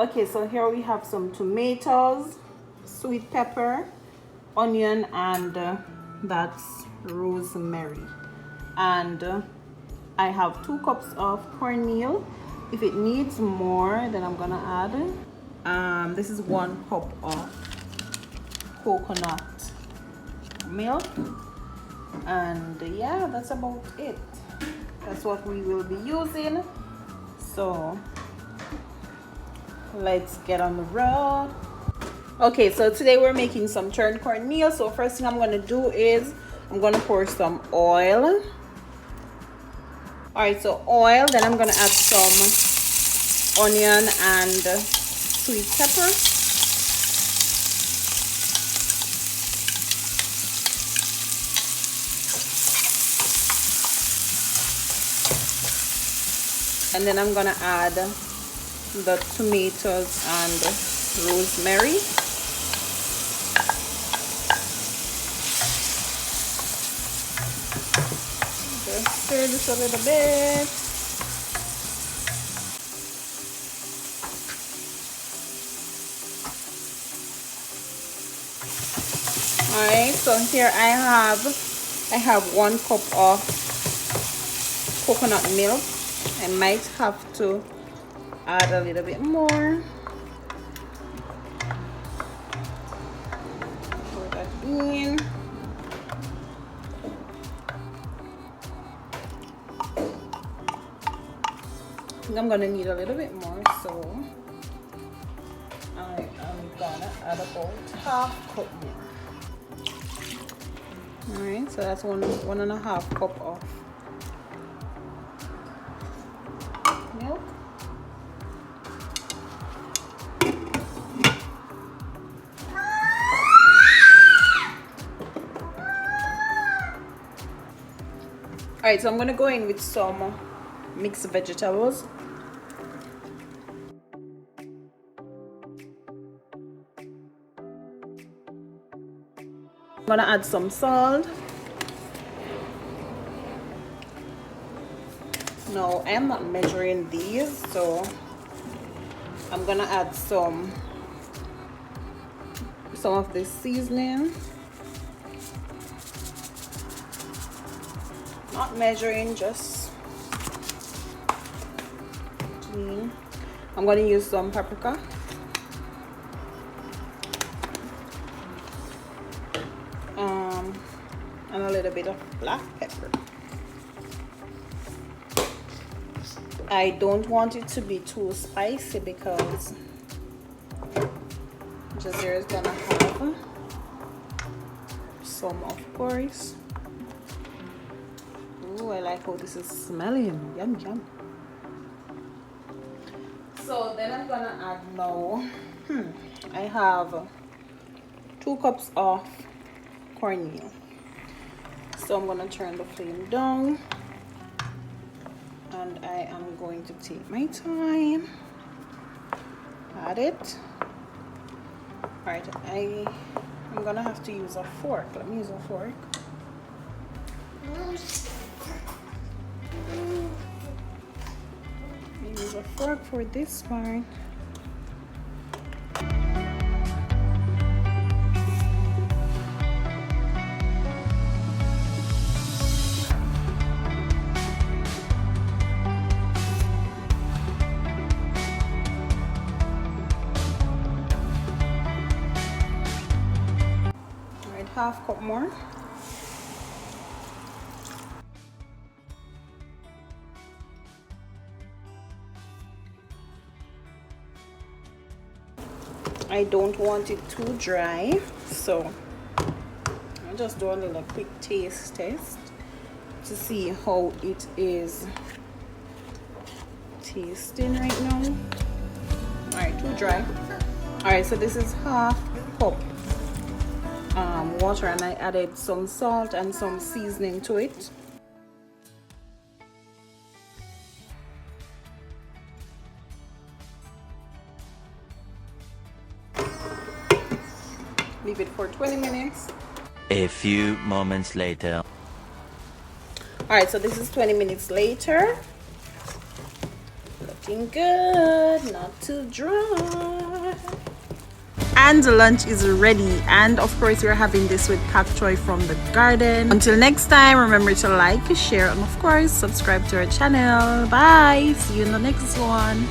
Okay, so here we have some tomatoes, sweet pepper, onion, and that's rosemary. And I have 2 cups of cornmeal. If it needs more, then I'm gonna add. This is 1 cup of coconut milk, and yeah, that's about it. That's what we will be using. So let's get on the road. Okay, so today we're making some tun cornmeal. So first thing I'm gonna do is I'm gonna pour some oil. All right, so oil, then I'm gonna add some onion and sweet pepper. And then I'm gonna add the tomatoes and rosemary. Just stir this a little bit. Alright, so here I have 1 cup of coconut milk. I might have to add a little bit more. Pour that in. I think I'm gonna need a little bit more, so I am gonna add about 1/2 cup more. Alright, so that's 1.5 cup of milk. Alright, so I'm gonna go in with some mixed vegetables. I'm gonna add some salt. No, I am not measuring these, so I'm gonna add some of this seasoning. Not measuring, just clean. I'm gonna use some paprika. And a little bit of black pepper. I don't want it to be too spicy because Jazeera is gonna have some, of course. Ooh, I like how this is smelling. Yum, yum. So then I'm gonna add now, I have 2 cups of cornmeal. So I'm gonna turn the flame down. And I am going to take my time, add it. All right, I'm gonna have to use a fork. Let me use a fork. Use a fork for this one. Half cup more. I don't want it too dry, so I'll just do a little quick taste test to see how it is tasting right now. All right, too dry. All right, so this is half cup water, and I added some salt and some seasoning to it. Leave it for 20 minutes. A few moments later. All right, so this is 20 minutes later. Put looking good, not too dry. And the lunch is ready, and of course we're having this with pak choy from the garden. Until next time, remember to like, share, and of course subscribe to our channel. Bye, see you in the next one.